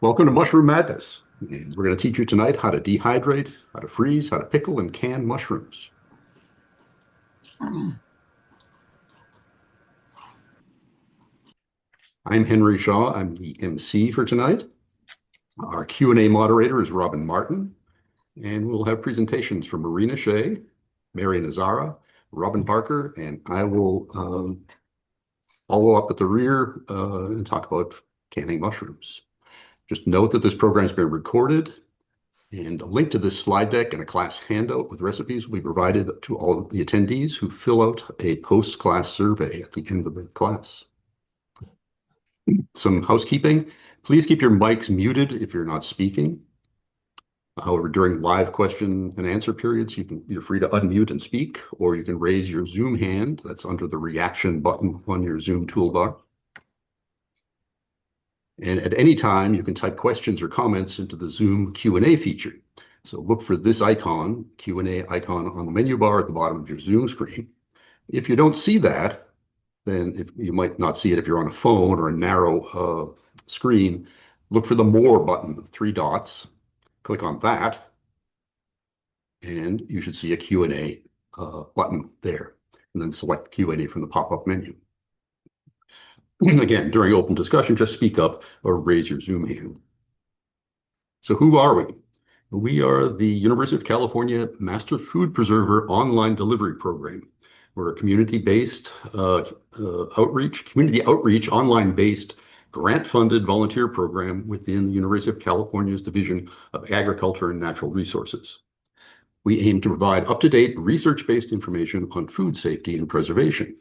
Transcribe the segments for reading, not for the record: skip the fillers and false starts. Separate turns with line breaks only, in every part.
Welcome to Mushroom Madness. And we're going to teach you tonight how to dehydrate, how to freeze, how to pickle and can mushrooms. I'm Henry Shaw. I'm the MC for tonight. Our Q&A moderator is Robin Martin, and we'll have presentations from Marina Shea, Mary Nazara, Robin Parker, and I will follow up at the rear and talk about canning mushrooms. Just note that this program is being recorded. And a link to this slide deck and a class handout with recipes will be provided to all of the attendees who fill out a post-class survey at the end of the class. Some housekeeping. Please keep your mics muted if you're not speaking. However, during live question and answer periods, you're free to unmute and speak, or you can raise your Zoom hand. That's under the reaction button on your Zoom toolbar. And at any time, you can type questions or comments into the Zoom Q&A feature. So look for this icon, Q&A icon on the menu bar at the bottom of your Zoom screen. If you don't see that, then you might not see it if you're on a phone or a narrow screen, look for the More button, 3 dots. Click on that, and you should see a Q&A button there. And then select Q&A from the pop-up menu. Again, during open discussion, just speak up or raise your Zoom hand. So who are we? We are the University of California Master Food Preserver online delivery program. We're a community-based community outreach, online-based, grant-funded volunteer program within the University of California's Division of Agriculture and Natural Resources. We aim to provide up-to-date research-based information on food safety and preservation.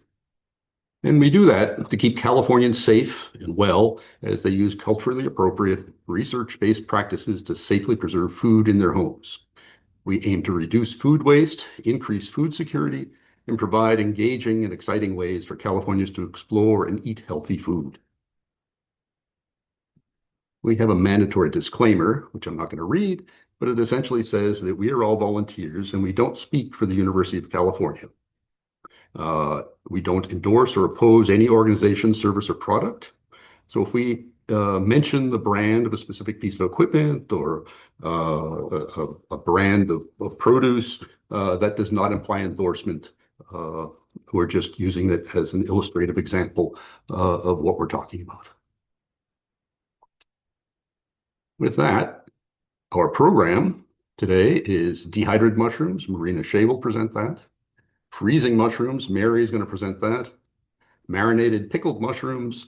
And we do that to keep Californians safe and well as they use culturally appropriate, research-based practices to safely preserve food in their homes. We aim to reduce food waste, increase food security, and provide engaging and exciting ways for Californians to explore and eat healthy food. We have a mandatory disclaimer, which I'm not going to read, but it essentially says that we are all volunteers and we don't speak for the University of California. We don't endorse or oppose any organization, service, or product. So if we mention the brand of a specific piece of equipment or a brand of produce, that does not imply endorsement. We're just using it as an illustrative example of what we're talking about. With that, our program today is dehydrated mushrooms. Marina Shea will present that. Freezing mushrooms, Mary is going to present that. Marinated pickled mushrooms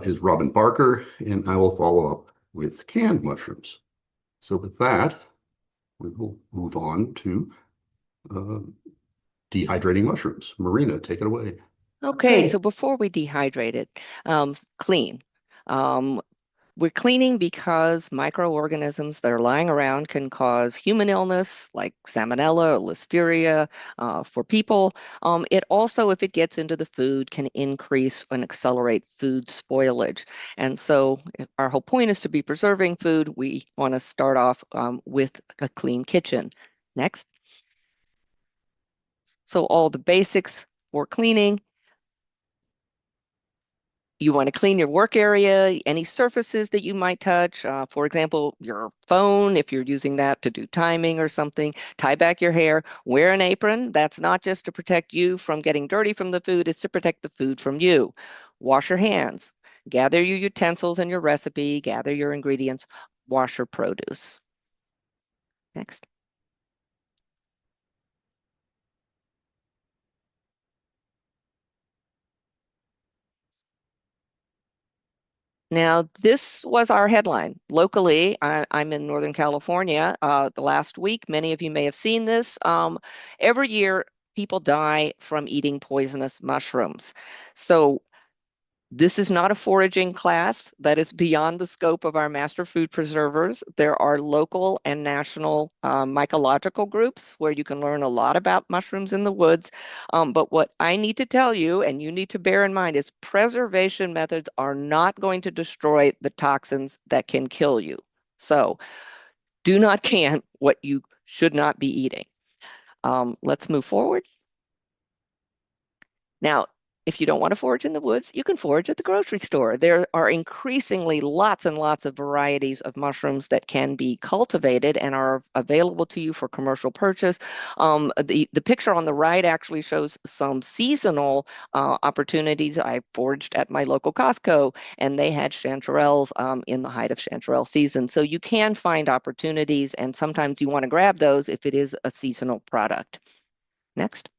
is Robin Parker, and I will follow up with canned mushrooms. So with that, we will move on to dehydrating mushrooms. Marina, take it away.
Okay, so before we dehydrate it, clean. We're cleaning because microorganisms that are lying around can cause human illness like salmonella or listeria for people. It also, if it gets into the food, can increase and accelerate food spoilage. And so our whole point is to be preserving food. We want to start off with a clean kitchen. Next. So all the basics for cleaning. You want to clean your work area, any surfaces that you might touch. For example, your phone, if you're using that to do timing or something, tie back your hair, wear an apron. That's not just to protect you from getting dirty from the food, it's to protect the food from you. Wash your hands, gather your utensils and your recipe, gather your ingredients, wash your produce. Next. Now, this was our headline. Locally, I'm in Northern California. The last week, many of you may have seen this. Every year, people die from eating poisonous mushrooms. So this is not a foraging class. That is beyond the scope of our master food preservers. There are local and national mycological groups where you can learn a lot about mushrooms in the woods. But what I need to tell you, and you need to bear in mind, is preservation methods are not going to destroy the toxins that can kill you. So do not can what you should not be eating. Let's move forward. Now, If you don't want to forage in the woods, you can forage at the grocery store. There are increasingly lots and lots of varieties of mushrooms that can be cultivated and are available to you for commercial purchase. The picture on the right actually shows some seasonal opportunities. I foraged at my local Costco, and they had chanterelles in the height of chanterelle season. So you can find opportunities, and sometimes you want to grab those if it is a seasonal product. Next.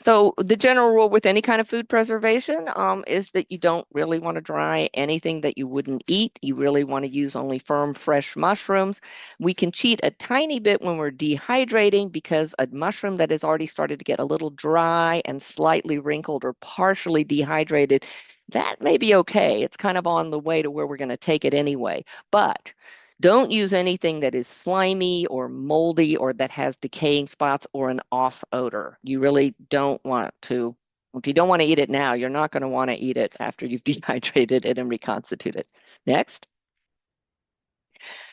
So the general rule with any kind of food preservation is that you don't really want to dry anything that you wouldn't eat. You really want to use only firm, fresh mushrooms. We can cheat a tiny bit when we're dehydrating because a mushroom that has already started to get a little dry and slightly wrinkled or partially dehydrated, that may be okay. It's kind of on the way to where we're going to take it anyway. But don't use anything that is slimy or moldy or that has decaying spots or an off odor. You really don't want to, if you don't want to eat it now, you're not going to want to eat it after you've dehydrated it and reconstituted. Next.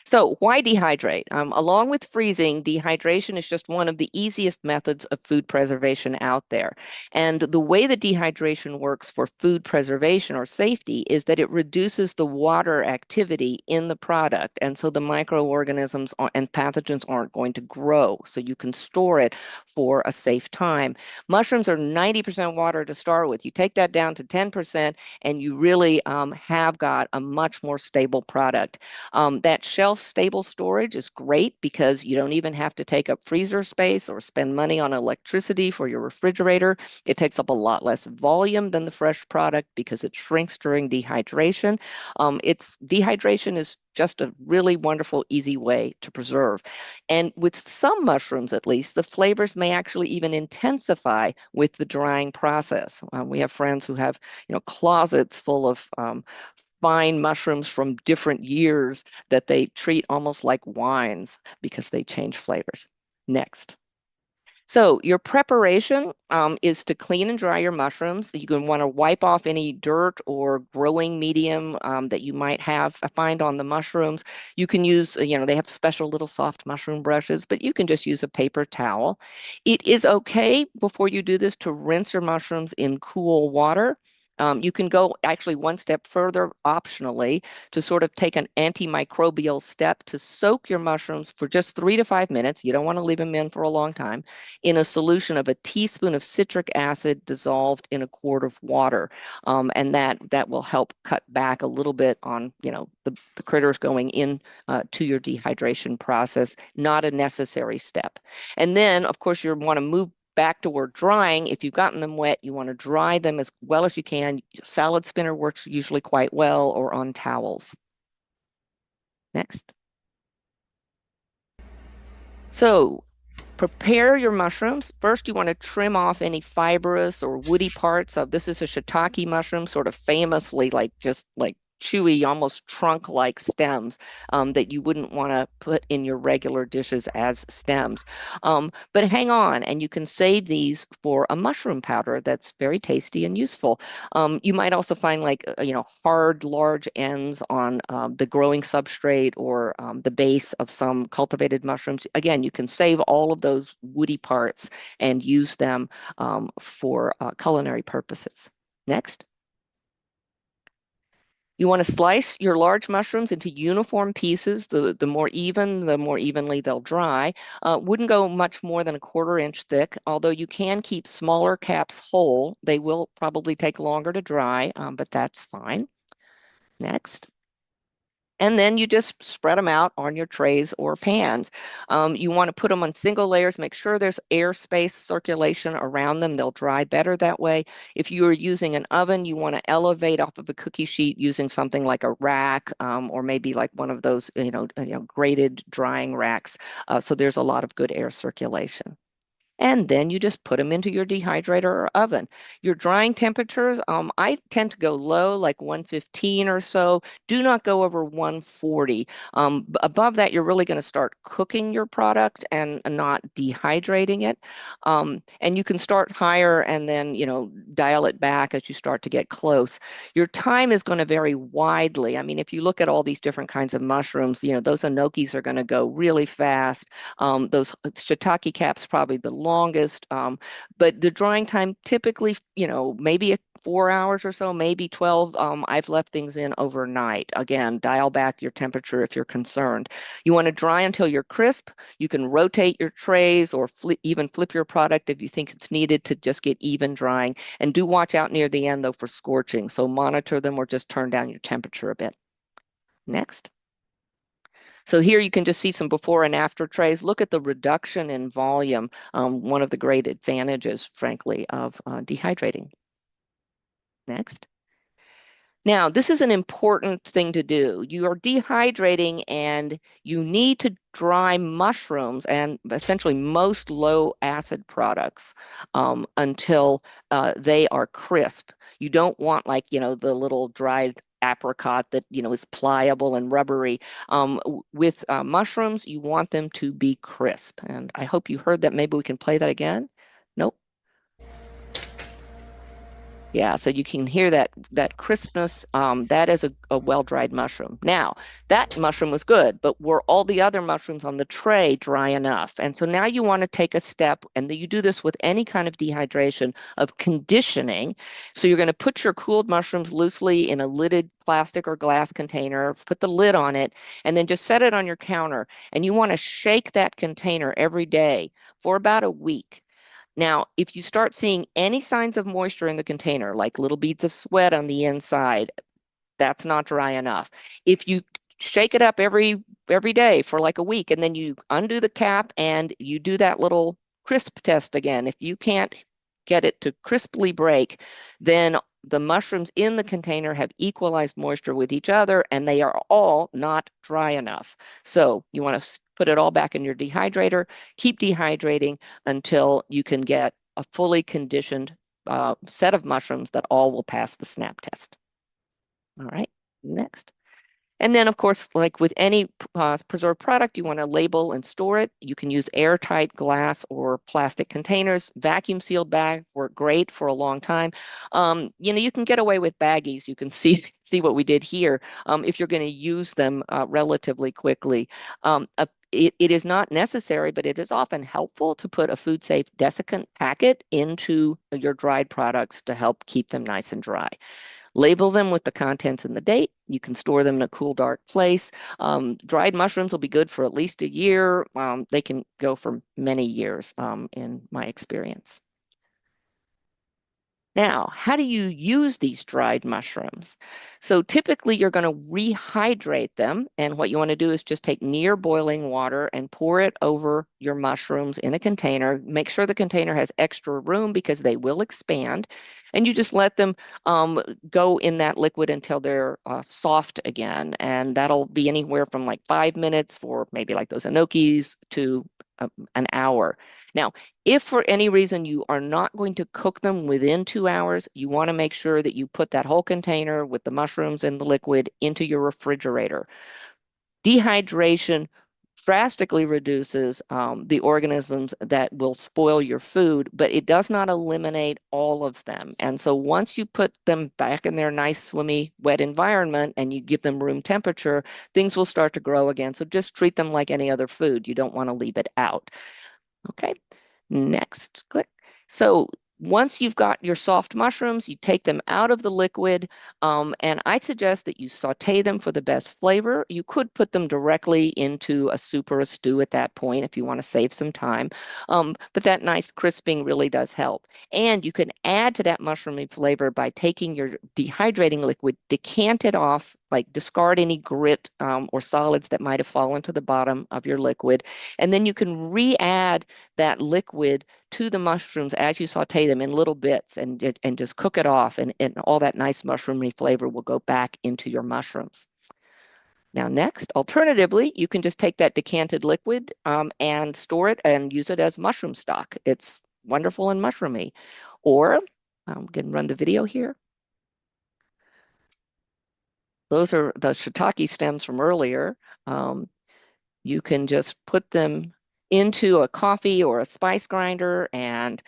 So why dehydrate? Along with freezing, dehydration is just one of the easiest methods of food preservation out there. And the way that dehydration works for food preservation or safety is that it reduces the water activity in the product. And so the microorganisms and pathogens aren't going to grow. So you can store it for a safe time. Mushrooms are 90% water to start with. You take that down to 10%, and you really have got a much more stable product. That shelf stable storage is great because you don't even have to take up freezer space or spend money on electricity for your refrigerator. It takes up a lot less volume than the fresh product because it shrinks during dehydration. Dehydration is just a really wonderful, easy way to preserve. And with some mushrooms, at least, the flavors may actually even intensify with the drying process. We have friends who have, closets full of fine mushrooms from different years that they treat almost like wines because they change flavors. Next. So your preparation is to clean and dry your mushrooms. You can want to wipe off any dirt or growing medium that you might find on the mushrooms. You can use, they have special little soft mushroom brushes, but you can just use a paper towel. It is okay before you do this to rinse your mushrooms in cool water. You can go actually one step further optionally to sort of take an antimicrobial step to soak your mushrooms for just 3 to 5 minutes. You don't want to leave them in for a long time in a solution of a teaspoon of citric acid dissolved in a quart of water. And that will help cut back a little bit on, the critters going in to your dehydration process. Not a necessary step. And then, of course, you want to move back toward drying. If you've gotten them wet, you want to dry them as well as you can. Salad spinner works usually quite well, or on towels. Next. So prepare your mushrooms. First, you want to trim off any fibrous or woody parts of this is a shiitake mushroom, sort of famously just like chewy, almost trunk-like stems that you wouldn't want to put in your regular dishes as stems. But hang on, and you can save these for a mushroom powder that's very tasty and useful. You might also find hard, large ends on the growing substrate or the base of some cultivated mushrooms. Again, you can save all of those woody parts and use them for culinary purposes. Next. You want to slice your large mushrooms into uniform pieces. The more even, the more evenly they'll dry. Wouldn't go much more than a 1/4 inch thick, although you can keep smaller caps whole. They will probably take longer to dry, but that's fine. Next. And then you just spread them out on your trays or pans. You want to put them on single layers, make sure there's airspace circulation around them. They'll dry better that way. If you are using an oven, you want to elevate off of a cookie sheet using something like a rack or maybe like one of those, grated drying racks. So there's a lot of good air circulation. And then you just put them into your dehydrator or oven. Your drying temperatures, I tend to go low, like 115 or so. Do not go over 140. Above that, you're really going to start cooking your product and not dehydrating it. And you can start higher and then, dial it back as you start to get close. Your time is going to vary widely. I mean, if you look at all these different kinds of mushrooms, those enokis are going to go really fast. Those shiitake caps, probably the longest. But the drying time typically, maybe 4 hours or so, maybe 12. I've left things in overnight. Again, dial back your temperature if you're concerned. You want to dry until you're crisp. You can rotate your trays or even flip your product if you think it's needed to just get even drying. And do watch out near the end, though, for scorching. So monitor them or just turn down your temperature a bit. Next. So here you can just see some before and after trays. Look at the reduction in volume, one of the great advantages, frankly, of dehydrating. Next. Now, this is an important thing to do. You are dehydrating and you need to dry mushrooms and essentially most low acid products until they are crisp. You don't want the little dried apricot that, is pliable and rubbery. With mushrooms, you want them to be crisp. And I hope you heard that. Maybe we can play that again. Nope. Yeah, so you can hear that crispness. That is a well-dried mushroom. Now, that mushroom was good, but were all the other mushrooms on the tray dry enough? And so now you want to take a step, and you do this with any kind of dehydration of conditioning. So you're going to put your cooled mushrooms loosely in a lidded plastic or glass container, put the lid on it, and then just set it on your counter. And you want to shake that container every day for about a week. Now, if you start seeing any signs of moisture in the container, like little beads of sweat on the inside, that's not dry enough. If you shake it up every day for like a week, and then you undo the cap and you do that little crisp test again, if you can't get it to crisply break, then the mushrooms in the container have equalized moisture with each other and they are all not dry enough. So you want to put it all back in your dehydrator, keep dehydrating until you can get a fully conditioned set of mushrooms that all will pass the snap test. All right, next. And then, of course, like with any preserved product, you want to label and store it. You can use airtight glass or plastic containers. Vacuum sealed bags work great for a long time. You can get away with baggies. You can see what we did here if you're going to use them relatively quickly. It is not necessary, but it is often helpful to put a food safe desiccant packet into your dried products to help keep them nice and dry. Label them with the contents and the date. You can store them in a cool, dark place. Dried mushrooms will be good for at least a year. They can go for many years in my experience. Now, how do you use these dried mushrooms? So typically you're going to rehydrate them. And what you want to do is just take near boiling water and pour it over your mushrooms in a container. Make sure the container has extra room because they will expand. And you just let them go in that liquid until they're soft again. And that'll be anywhere from like 5 minutes for maybe like those gnocchis to an hour. Now, if for any reason you are not going to cook them within 2 hours, you want to make sure that you put that whole container with the mushrooms and the liquid into your refrigerator. Dehydration drastically reduces the organisms that will spoil your food, but it does not eliminate all of them. And so once you put them back in their nice, swimmy, wet environment and you give them room temperature, things will start to grow again. So just treat them like any other food. You don't want to leave it out. Okay, next, click. So once you've got your soft mushrooms, you take them out of the liquid, and I suggest that you saute them for the best flavor. You could put them directly into a soup or a stew at that point if you want to save some time, but that nice crisping really does help. And you can add to that mushroomy flavor by taking your dehydrating liquid, decant it off, like discard any grit or solids that might have fallen to the bottom of your liquid, and then you can re-add that liquid to the mushrooms as you saute them in little bits and just cook it off, and all that nice mushroomy flavor will go back into your mushrooms. Now next, alternatively, you can just take that decanted liquid and store it and use it as mushroom stock. It's wonderful and mushroomy. Or, I'm going to run the video here. Those are the shiitake stems from earlier. You can just put them into a coffee or a spice grinder and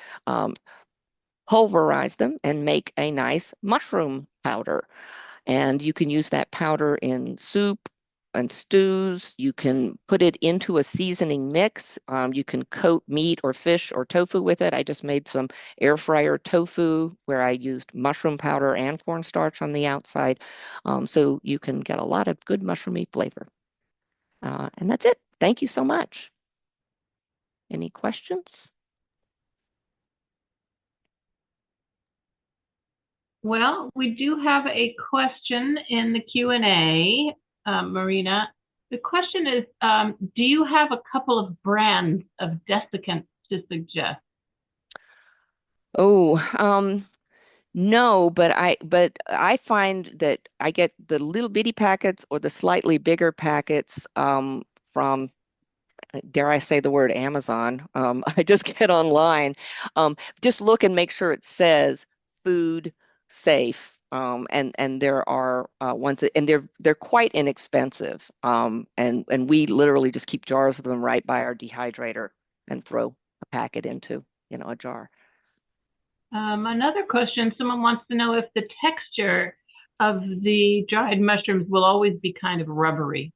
pulverize them and make a nice mushroom powder. And you can use that powder in soup, and stews. You can put it into a seasoning mix. You can coat meat or fish or tofu with it. I just made some air fryer tofu where I used mushroom powder and cornstarch on the outside. So you can get a lot of good mushroomy flavor. And that's it. Thank you so much. Any questions?
Well, we do have a question in the Q&A, Marina. The question is, do you have a couple of brands of desiccants to suggest?
Oh, no, but I find that I get the little bitty packets or the slightly bigger packets from, dare I say the word Amazon. I just get online. Just look and make sure it says food safe. And there are ones that, and they're quite inexpensive. And we literally just keep jars of them right by our dehydrator and throw a packet into, a jar.
Another question, someone wants to know if the texture of the dried mushrooms will always be kind of rubbery.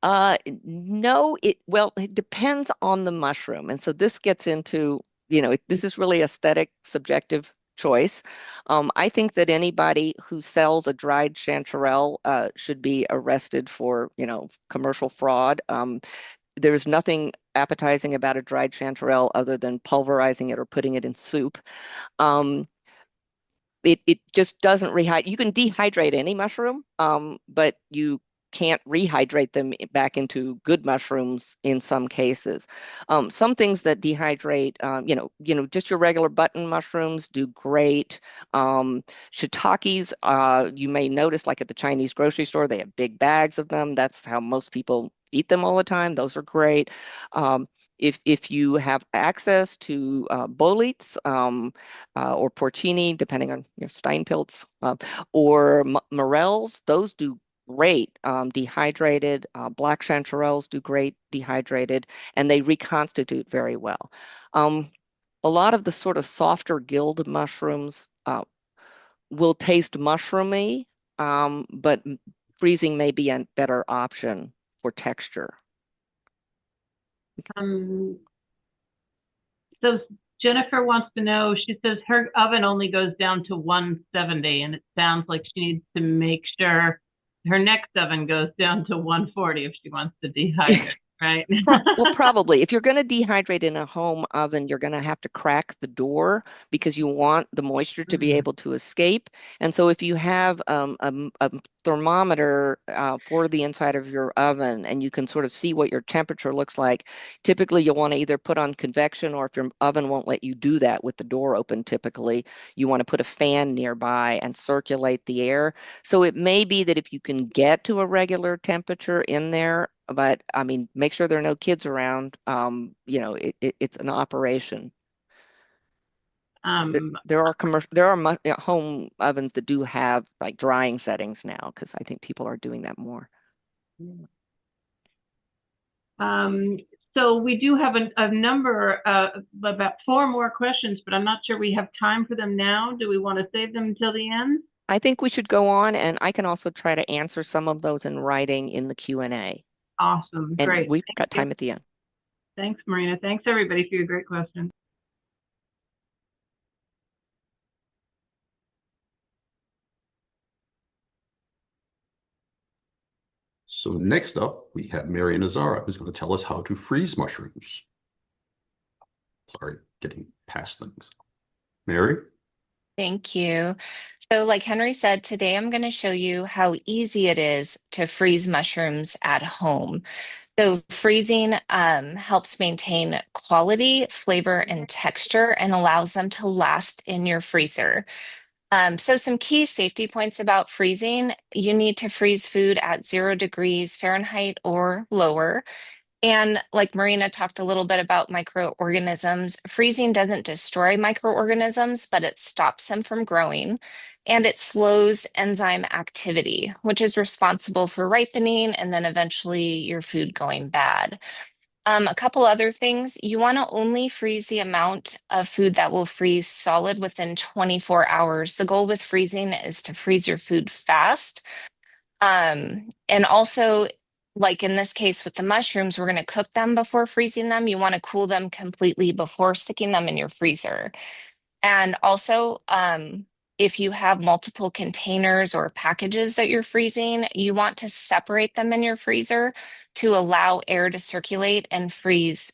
No, it depends on the mushroom. And so this gets into, this is really aesthetic, subjective choice. I think that anybody who sells a dried chanterelle should be arrested for, commercial fraud. There's nothing appetizing about a dried chanterelle other than pulverizing it or putting it in soup. Um, it just doesn't rehydrate. You can dehydrate any mushroom, but you can't rehydrate them back into good mushrooms in some cases. Some things that dehydrate, just your regular button mushrooms do great. Shiitakes, you may notice, like at the Chinese grocery store, they have big bags of them. That's how most people eat them all the time. Those are great. Um, if you have access to boletes, or porcini, depending on your Steinpilz, or morels. Those do great dehydrated. Black chanterelles do great dehydrated, and they reconstitute very well. A lot of the sort of softer gilled mushrooms will taste mushroomy, but freezing may be a better option for texture.
Um, so Jennifer wants to know, she says her oven only goes down to 170, and it sounds like she needs to make sure her next oven goes down to 140 if she wants to dehydrate, right?
Well, probably. If you're going to dehydrate in a home oven, you're going to have to crack the door because you want the moisture to be
Mm.
able to escape. And so if you have a thermometer for the inside of your oven and you can sort of see what your temperature looks like, typically you'll want to either put on convection, or if your oven won't let you do that with the door open, typically you want to put a fan nearby and circulate the air. So it may be that if you can get to a regular temperature in there, but I mean, make sure there are no kids around. It's an operation.
Um,
There are home ovens that do have like drying settings now, because I think people are doing that more.
um, so we do have a number, about four more questions, but I'm not sure we have time for them now. Do we want to save them until the end?
I think we should go on, and I can also try to answer some of those in writing in the Q&A.
Awesome.
And
Great.
we've
Thank
got
you.
time at the end.
Thanks, Marina. Thanks, everybody, for your great questions.
So next up, we have Mary Nazara, who's going to tell us how to freeze mushrooms. Sorry, getting past things. Mary?
Thank you. So, like Henry said, today I'm going to show you how easy it is to freeze mushrooms at home. So, freezing helps maintain quality, flavor, and texture and allows them to last in your freezer. So, some key safety points about freezing: you need to freeze food at 0 degrees Fahrenheit or lower. And like Marina talked a little bit about microorganisms, freezing doesn't destroy microorganisms, but it stops them from growing. And it slows enzyme activity, which is responsible for ripening and then eventually your food going bad. A couple other things: you want to only freeze the amount of food that will freeze solid within 24 hours. The goal with freezing is to freeze your food fast. And also, like in this case with the mushrooms, we're going to cook them before freezing them. You want to cool them completely before sticking them in your freezer. And also, if you have multiple containers or packages that you're freezing, you want to separate them in your freezer to allow air to circulate and freeze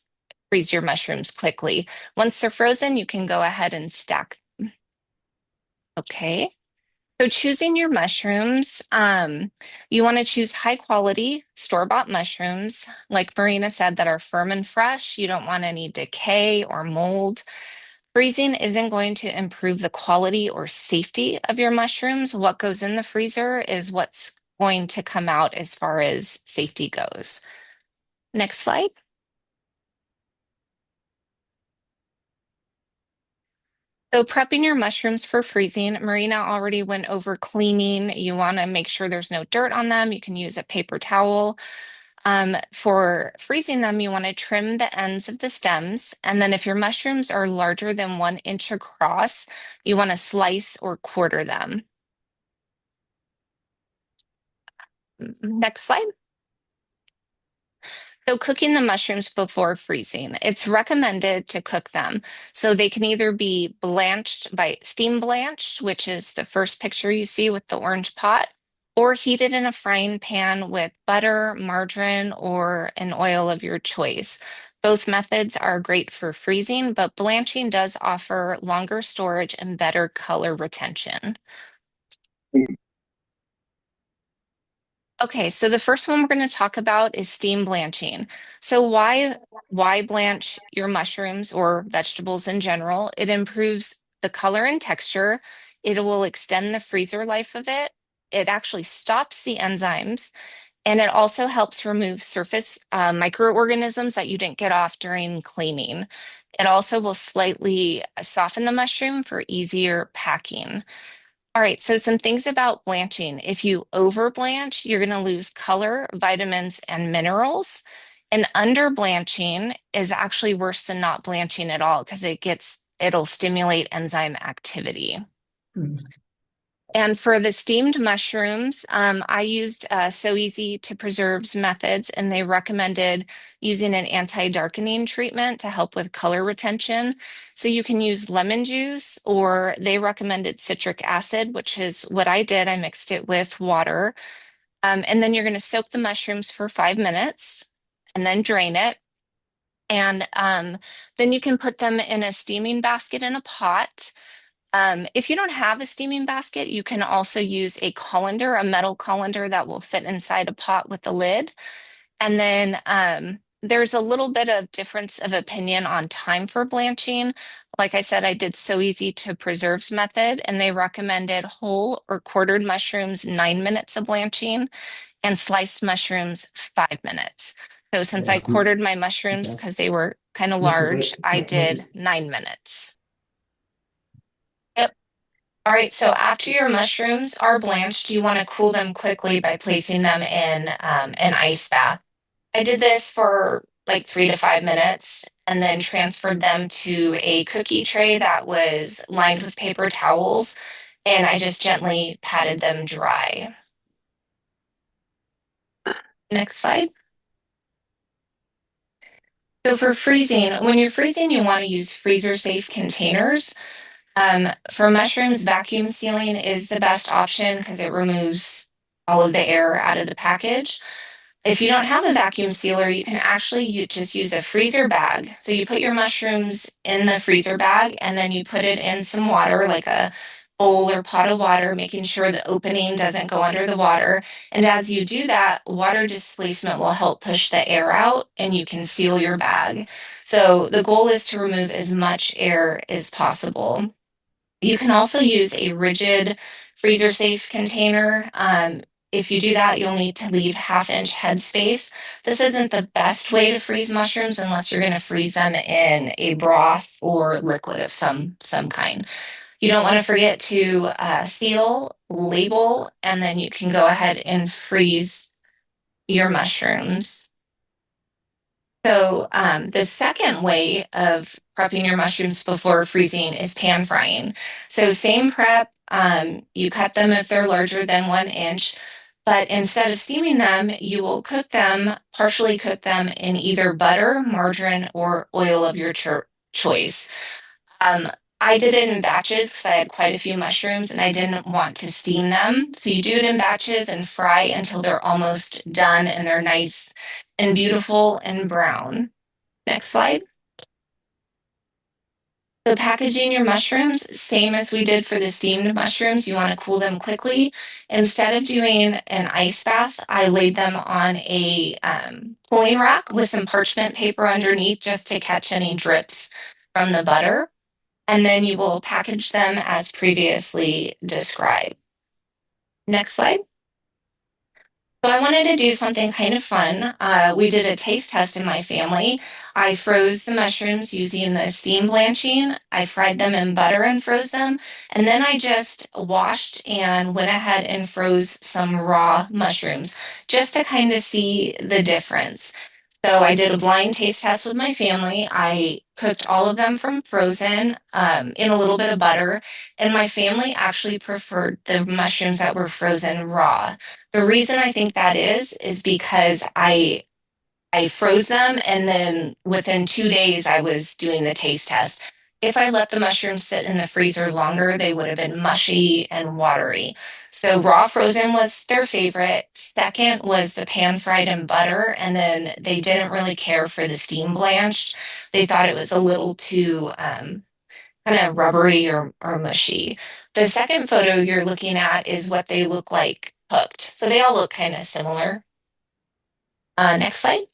your mushrooms quickly. Once they're frozen, you can go ahead and stack them. Okay. So choosing your mushrooms, you want to choose high quality store-bought mushrooms, like Marina said, that are firm and fresh. You don't want any decay or mold. Freezing isn't going to improve the quality or safety of your mushrooms. What goes in the freezer is what's going to come out as far as safety goes. Next slide. So prepping your mushrooms for freezing, Marina already went over cleaning. You want to make sure there's no dirt on them. You can use a paper towel. For freezing them, you want to trim the ends of the stems. And then if your mushrooms are larger than 1 inch across, you want to slice or quarter them. Next slide. So cooking the mushrooms before freezing, it's recommended to cook them. So they can either be blanched by steam blanched, which is the first picture you see with the orange pot, or heated in a frying pan with butter, margarine, or an oil of your choice. Both methods are great for freezing, but blanching does offer longer storage and better color retention. Okay, so the first one we're going to talk about is steam blanching. So why blanch your mushrooms or vegetables in general? It improves the color and texture. It will extend the freezer life of it. It actually stops the enzymes, and it also helps remove surface microorganisms that you didn't get off during cleaning. It also will slightly soften the mushroom for easier packing. All right, so some things about blanching. If you over blanch, you're going to lose color, vitamins, and minerals. And under blanching is actually worse than not blanching at all because it'll stimulate enzyme activity. And for the steamed mushrooms, I used So Easy to Preserve's methods, and they recommended using an anti-darkening treatment to help with color retention. So you can use lemon juice, or they recommended citric acid, which is what I did. I mixed it with water. And then you're going to soak the mushrooms for 5 minutes and then drain it. And then you can put them in a steaming basket in a pot. If you don't have a steaming basket, you can also use a colander, a metal colander that will fit inside a pot with a lid. And then there's a little bit of difference of opinion on time for blanching. Like I said, I did So Easy to Preserve's method, and they recommended whole or quartered mushrooms, 9 minutes of blanching, and sliced mushrooms, 5 minutes. So since I quartered my mushrooms because they were kind of large, I did 9 minutes. Yep. All right, so after your mushrooms are blanched, you want to cool them quickly by placing them in an ice bath. I did this for like 3 to 5 minutes and then transferred them to a cookie tray that was lined with paper towels, and I just gently patted them dry. Next slide. So for freezing, when you're freezing, you want to use freezer safe containers. For mushrooms, vacuum sealing is the best option because it removes all of the air out of the package. If you don't have a vacuum sealer, you can actually just use a freezer bag. So you put your mushrooms in the freezer bag and then you put it in some water, like a bowl or pot of water, making sure the opening doesn't go under the water. And as you do that, water displacement will help push the air out and you can seal your bag. So the goal is to remove as much air as possible. You can also use a rigid freezer safe container. If you do that, you'll need to leave 1/2 inch headspace. This isn't the best way to freeze mushrooms unless you're going to freeze them in a broth or liquid of some kind. You don't want to forget to seal, label, and then you can go ahead and freeze your mushrooms. So the second way of prepping your mushrooms before freezing is pan frying. So same prep, you cut them if they're larger than 1 inch, But instead of steaming them, you will cook them, partially cook them in either butter, margarine, or oil of your choice. Um, I did it in batches because I had quite a few mushrooms and I didn't want to steam them. So you do it in batches and fry until they're almost done and they're nice and beautiful and brown. Next slide. So packaging your mushrooms, same as we did for the steamed mushrooms, you want to cool them quickly. Instead of doing an ice bath, I laid them on a cooling rack with some parchment paper underneath just to catch any drips from the butter. And then you will package them as previously described. Next slide. So I wanted to do something kind of fun. We did a taste test in my family. I froze the mushrooms using the steam blanching. I fried them in butter and froze them. And then I just washed and went ahead and froze some raw mushrooms just to kind of see the difference. So I did a blind taste test with my family. I cooked all of them from frozen in a little bit of butter, and my family actually preferred the mushrooms that were frozen raw. The reason I think that is because I froze them and then within 2 days I was doing the taste test. If I let the mushrooms sit in the freezer longer, they would have been mushy and watery. So raw frozen was their favorite. Second was the pan fried in butter, and then they didn't really care for the steam blanched. They thought it was a little too kind of rubbery or mushy. The second photo you're looking at is what they look like cooked. So they all look kind of similar. Next slide.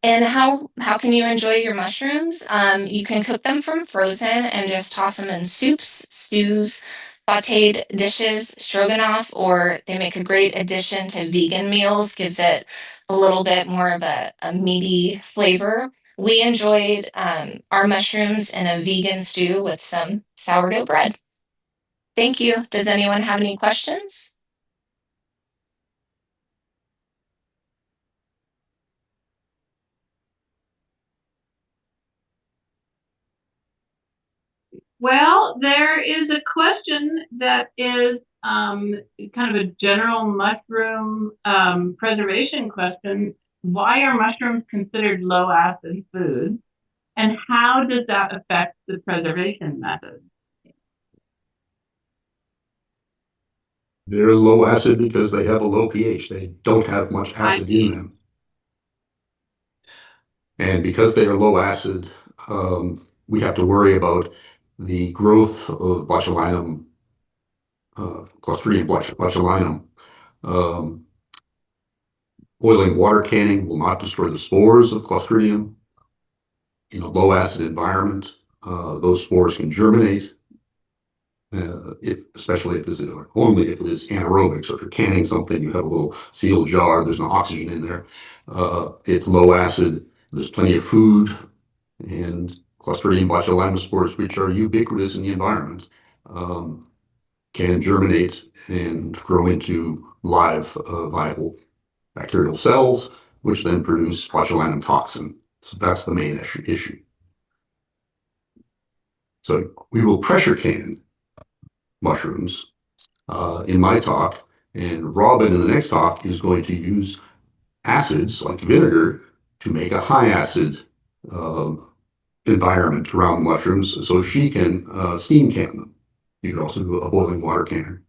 And how can you enjoy your mushrooms? You can cook them from frozen and just toss them in soups, stews, sautéed dishes, stroganoff, or they make a great addition to vegan meals, gives it a little bit more of a meaty flavor. We enjoyed our mushrooms in a vegan stew with some sourdough bread. Thank you. Does anyone have any questions?
Well, there is a question that is kind of a general mushroom preservation question. Why are mushrooms considered low acid foods? And how does that affect the preservation method?
They're low acid because they have a low pH. They don't have much acid in them. And because they are low acid, we have to worry about the growth of botulinum, Clostridium botulinum. Boiling water canning will not destroy the spores of Clostridium. In a low acid environment, those spores can germinate, especially if only if it is anaerobic. So if you're canning something, you have a little sealed jar, there's no oxygen in there. It's low acid, there's plenty of food, and Clostridium botulinum spores, which are ubiquitous in the environment, can germinate and grow into live, viable bacterial cells, which then produce botulinum toxin. So that's the main issue. So we will pressure can mushrooms in my talk, and Robin in the next talk is going to use acids like vinegar to make a high acid environment around mushrooms so she can steam can them. You can also do a boiling water canner.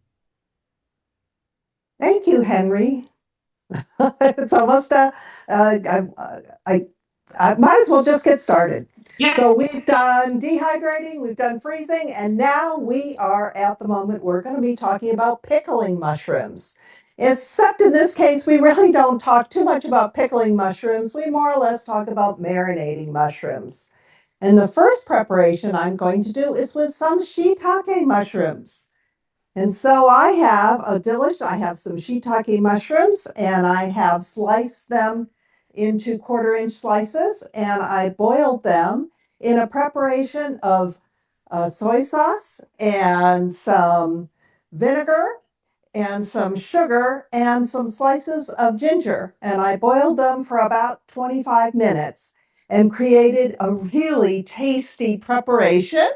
Thank you, Henry. It's almost I might as well just get started.
Yeah.
So we've done dehydrating, we've done freezing, and now we are at the moment we're going to be talking about pickling mushrooms. Except in this case, we really don't talk too much about pickling mushrooms. We more or less talk about marinating mushrooms. And the first preparation I'm going to do is with some shiitake mushrooms. And so I have some shiitake mushrooms, and I have sliced them into 1/4-inch slices, and I boiled them in a preparation of soy sauce and some vinegar and some sugar and some slices of ginger. And I boiled them for about 25 minutes and created a really tasty preparation.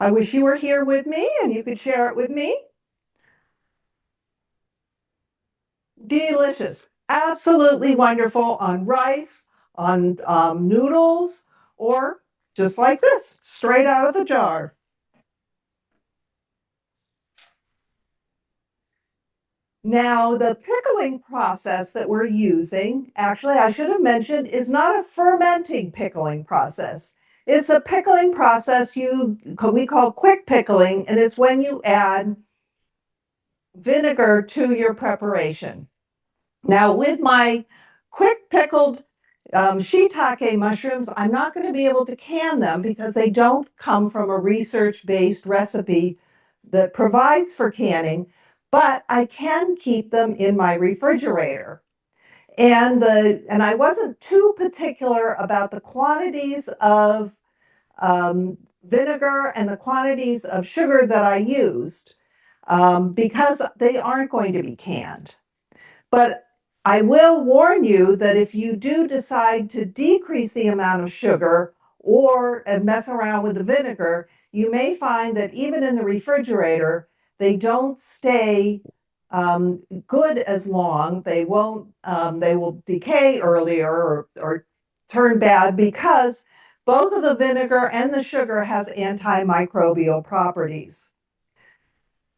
I wish you were here with me and you could share it with me. Delicious. Absolutely wonderful on rice, on noodles, or just like this, straight out of the jar. Now, the pickling process that we're using, actually, I should have mentioned, is not a fermenting pickling process. It's a pickling process we call quick pickling, and it's when you add vinegar to your preparation. Now, with my quick pickled shiitake mushrooms, I'm not going to be able to can them because they don't come from a research-based recipe that provides for canning, but I can keep them in my refrigerator. And I wasn't too particular about the quantities of vinegar and the quantities of sugar that I used because they aren't going to be canned. But I will warn you that if you do decide to decrease the amount of sugar or mess around with the vinegar, you may find that even in the refrigerator, they don't stay good as long. They won't. They will decay earlier or turn bad because both of the vinegar and the sugar has antimicrobial properties.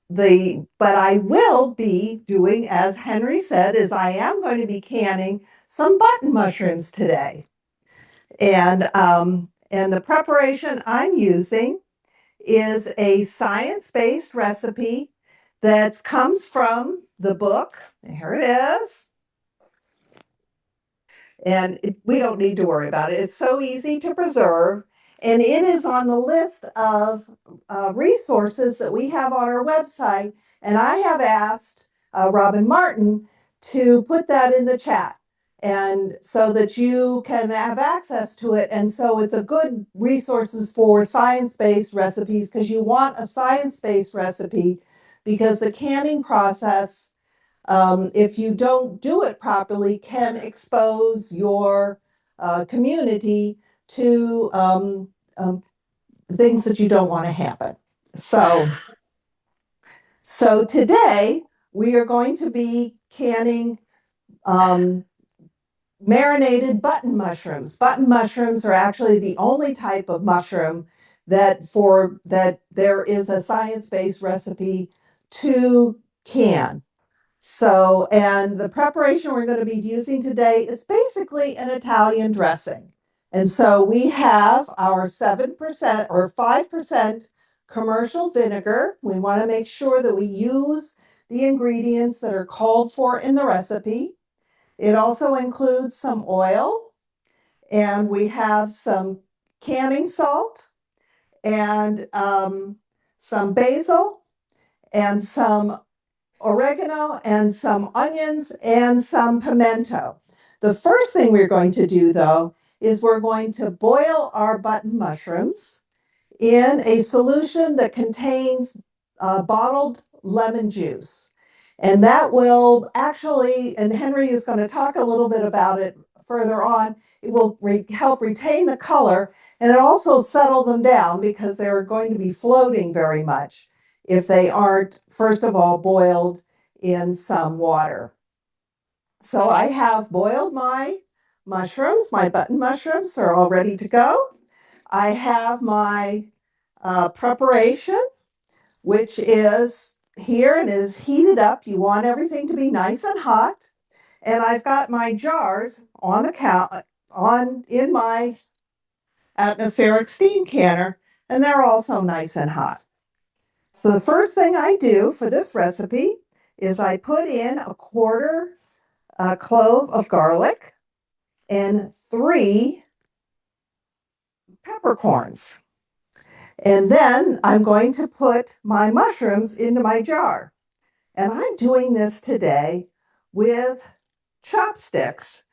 But I will be doing, as Henry said, is I am going to be canning some button mushrooms today. And the preparation I'm using is a science-based recipe that comes from the book. Here it is. And we don't need to worry about it. It's so easy to preserve. And it is on the list of resources that we have on our website. And I have asked Robin Martin to put that in the chat and so that you can have access to it. And so it's a good resources for science-based recipes because you want a science-based recipe because the canning process, if you don't do it properly, can expose your community to things that you don't want to happen. So today we are going to be canning marinated button mushrooms. Button mushrooms are actually the only type of mushroom that there is a science-based recipe to can. So, and the preparation we're going to be using today is basically an Italian dressing. And so we have our 7% or 5% commercial vinegar. We want to make sure that we use the ingredients that are called for in the recipe. It also includes some oil, and we have some canning salt and some basil and some oregano and some onions and some pimento. The first thing we're going to do, though, is we're going to boil our button mushrooms in a solution that contains bottled lemon juice. And that will actually, and Henry is going to talk a little bit about it further on, it will help retain the color and it also settle them down because they're going to be floating very much if they aren't, first of all, boiled in some water. So I have boiled my mushrooms, my button mushrooms are all ready to go. I have my preparation, which is here and it is heated up. You want everything to be nice and hot. And I've got my jars on the in my atmospheric steam canner, and they're also nice and hot. So the first thing I do for this recipe is I put in a quarter clove of garlic and 3 peppercorns. And then I'm going to put my mushrooms into my jar. And I'm doing this today with chopsticks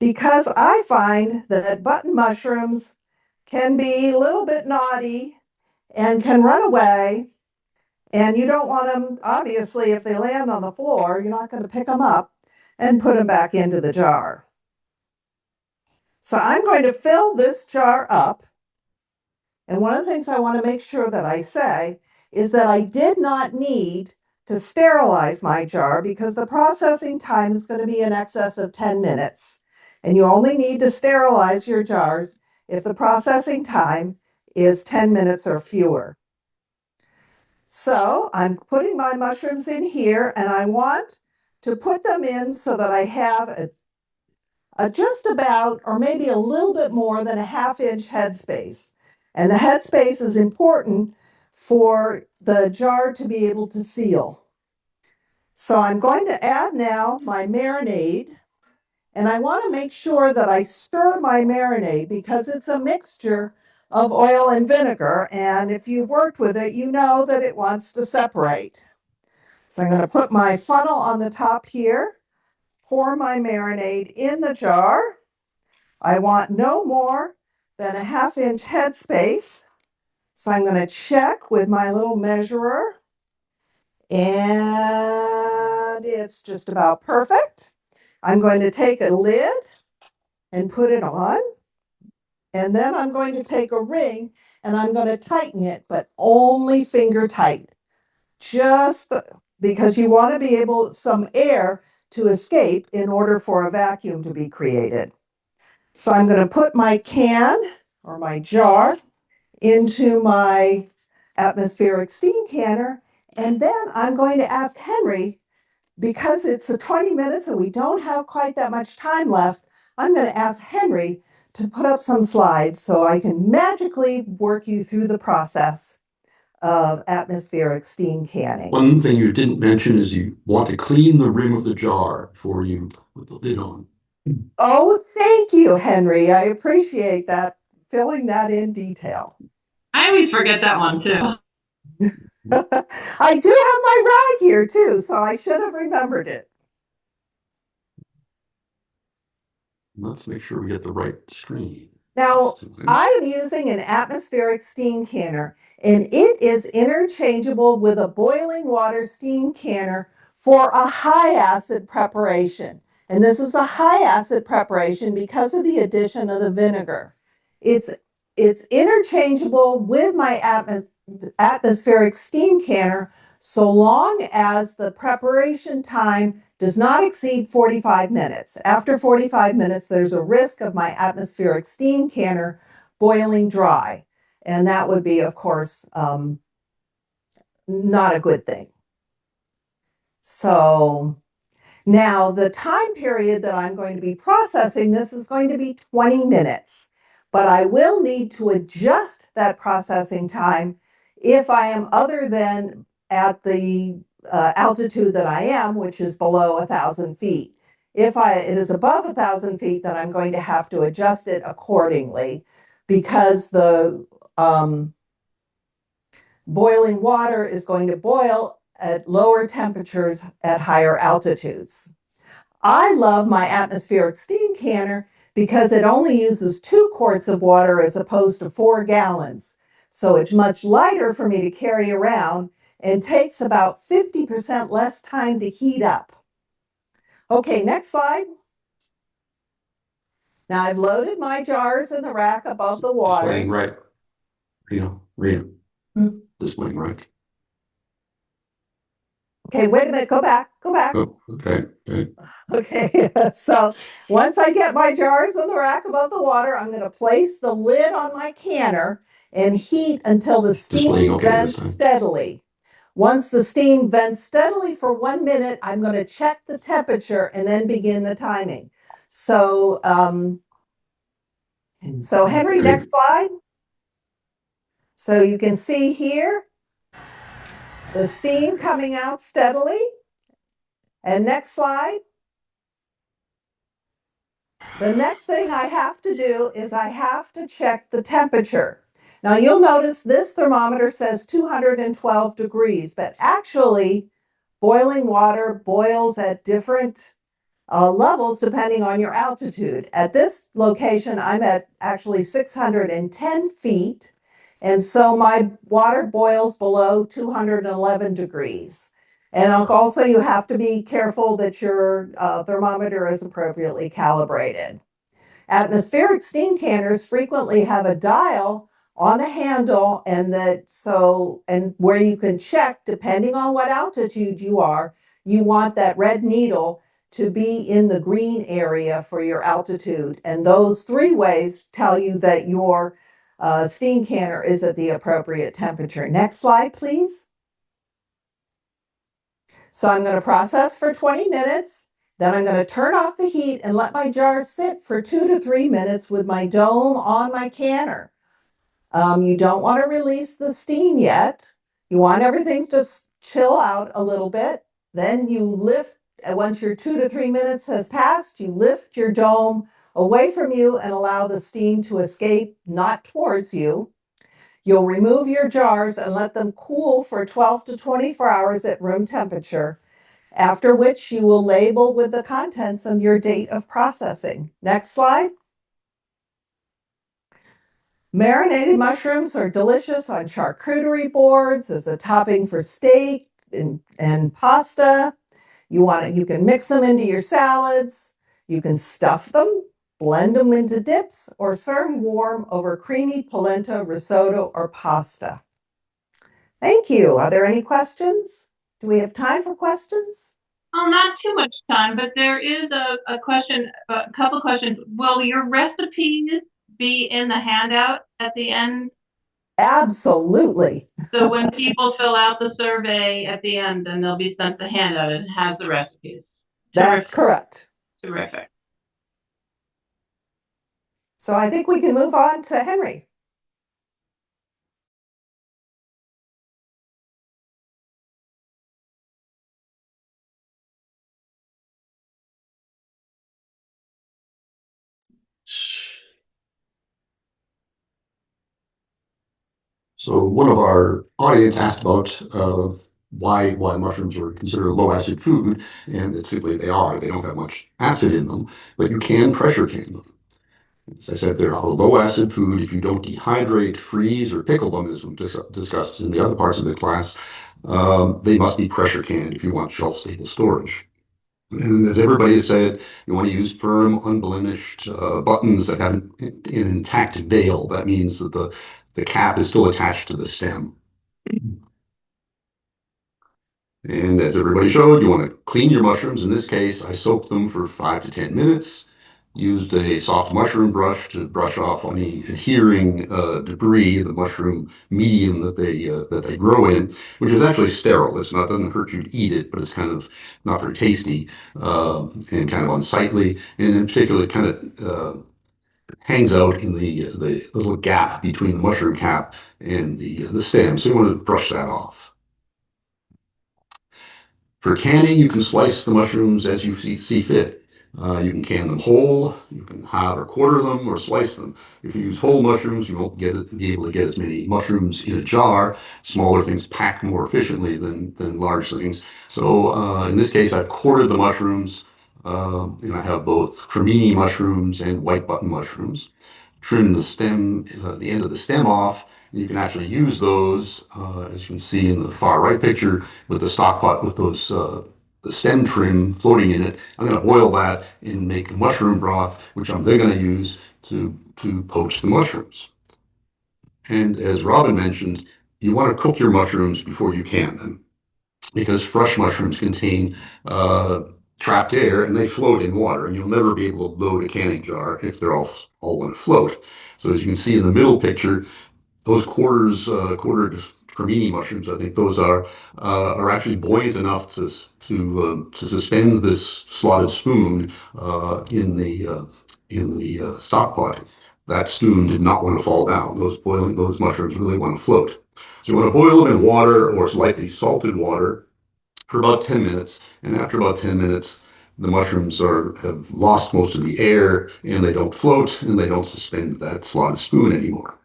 because I find that button mushrooms can be a little bit naughty and can run away. And you don't want them, obviously, if they land on the floor, you're not going to pick them up and put them back into the jar. So I'm going to fill this jar up And one of the things I want to make sure that I say is that I did not need to sterilize my jar because the processing time is going to be in excess of 10 minutes. And you only need to sterilize your jars if the processing time is 10 minutes or fewer. So I'm putting my mushrooms in here, and I want to put them in so that I have a just about, or maybe a little bit more than a half-inch headspace. And the headspace is important for the jar to be able to seal. So I'm going to add now my marinade, and I want to make sure that I stir my marinade because it's a mixture of oil and vinegar, and if you've worked with it, you know that it wants to separate. So I'm going to put my funnel on the top here, pour my marinade in the jar. I want no more than a half-inch headspace. So I'm going to check with my little measurer, and it's just about perfect. I'm going to take a lid and put it on. And then I'm going to take a ring and I'm going to tighten it, but only finger tight. Just because you want to be able, some air to escape in order for a vacuum to be created. So I'm going to put my can or my jar into my atmospheric steam canner, and then I'm going to ask Henry, because it's a 20 minutes and we don't have quite that much time left, I'm going to ask Henry to put up some slides so I can magically work you through the process of atmospheric steam canning.
One thing you didn't mention is you want to clean the rim of the jar before you put the lid on.
Oh, thank you, Henry. I appreciate that, filling that in detail.
I always forget that one too.
I do have my rag here too, so I should have remembered it.
Let's make sure we get the right screen.
Now, I am using an atmospheric steam canner, and it is interchangeable with a boiling water steam canner for a high acid preparation. And this is a high acid preparation because of the addition of the vinegar. It's interchangeable with my atmospheric steam canner so long as the preparation time does not exceed 45 minutes. After 45 minutes, there's a risk of my atmospheric steam canner boiling dry. And that would be, of course, not a good thing. So now the time period that I'm going to be processing this is going to be 20 minutes. But I will need to adjust that processing time if I am other than at the altitude that I am, which is below 1,000 feet. If it is above 1,000 feet, then I'm going to have to adjust it accordingly because the boiling water is going to boil at lower temperatures at higher altitudes. I love my atmospheric steam canner because it only uses 2 quarts of water as opposed to 4 gallons. So it's much lighter for me to carry around and takes about 50% less time to heat up. Okay, next slide. Now I've loaded my jars in the rack above the water.
Displaying right. Rena. Displaying right.
Okay, wait a minute, go back.
Oh, okay.
Okay, so once I get my jars on the rack above the water, I'm going to place the lid on my canner and heat until the steam vents steadily. Once the steam vents steadily for 1 minute, I'm going to check the temperature and then begin the timing. So, Henry, next slide. So you can see here the steam coming out steadily. And next slide. The next thing I have to do is I have to check the temperature. Now you'll notice this thermometer says 212 degrees, but actually boiling water boils at different levels depending on your altitude. At this location, I'm at actually 610 feet, and so my water boils below 211 degrees. And also you have to be careful that your thermometer is appropriately calibrated. Atmospheric steam canners frequently have a dial on the handle, and where you can check, depending on what altitude you are, you want that red needle to be in the green area for your altitude. And those 3 ways tell you that your steam canner is at the appropriate temperature. Next slide, please. So I'm going to process for 20 minutes. Then I'm going to turn off the heat and let my jar sit for 2 to 3 minutes with my dome on my canner. You don't want to release the steam yet. You want everything to chill out a little bit. Then you lift, once your 2 to 3 minutes has passed, you lift your dome away from you and allow the steam to escape, not towards you. You'll remove your jars and let them cool for 12 to 24 hours at room temperature, after which you will label with the contents and your date of processing. Next slide. Marinated mushrooms are delicious on charcuterie boards as a topping for steak and pasta. You can mix them into your salads. You can stuff them, blend them into dips, or serve warm over creamy polenta, risotto, or pasta. Thank you. Are there any questions? Do we have time for questions?
Not too much time, but there is a question, a couple questions. Will your recipes be in the handout at the end?
Absolutely.
So when people fill out the survey at the end, then they'll be sent the handout. It has the recipes.
That's correct.
Terrific.
So I think we can move on to Henry.
So one of our audience asked about why mushrooms are considered a low acid food, and it's simply they are. They don't have much acid in them, but you can pressure can them. As I said, they're a low acid food. If you don't dehydrate, freeze, or pickle them, as we discussed in the other parts of the class, they must be pressure canned if you want shelf stable storage. And as everybody has said, you want to use firm, unblemished buttons that have an intact bail. That means that the cap is still attached to the stem. And as everybody showed, you want to clean your mushrooms. In this case, I soaked them for 5 to 10 minutes, used a soft mushroom brush to brush off any adhering debris, the mushroom medium that they grow in, which is actually sterile. It doesn't hurt you to eat it, but it's kind of not very tasty and kind of unsightly. And in particular, it kind of hangs out in the little gap between the mushroom cap and the stem. So you want to brush that off. For canning, you can slice the mushrooms as you see fit. You can can them whole, you can halve or quarter them, or slice them. If you use whole mushrooms, you won't be able to get as many mushrooms in a jar. Smaller things pack more efficiently than large things. So in this case, I've quartered the mushrooms, and I have both cremini mushrooms and white button mushrooms. Trim the stem, the end of the stem off. You can actually use those, as you can see in the far right picture, with the stock pot with those the stem trim floating in it. I'm going to boil that and make a mushroom broth, which I'm then going to use to poach the mushrooms. And as Robin mentioned, you want to cook your mushrooms before you can them, because fresh mushrooms contain trapped air and they float in water, and you'll never be able to load a canning jar if they're all going to float. So as you can see in the middle picture, those quartered cremini mushrooms, I think those are actually buoyant enough to suspend this slotted spoon in the stock pot. That spoon did not want to fall down. Those mushrooms really want to float. So you want to boil them in water or slightly salted water for about 10 minutes. And after about 10 minutes, the mushrooms have lost most of the air and they don't float and they don't suspend that slotted spoon anymore.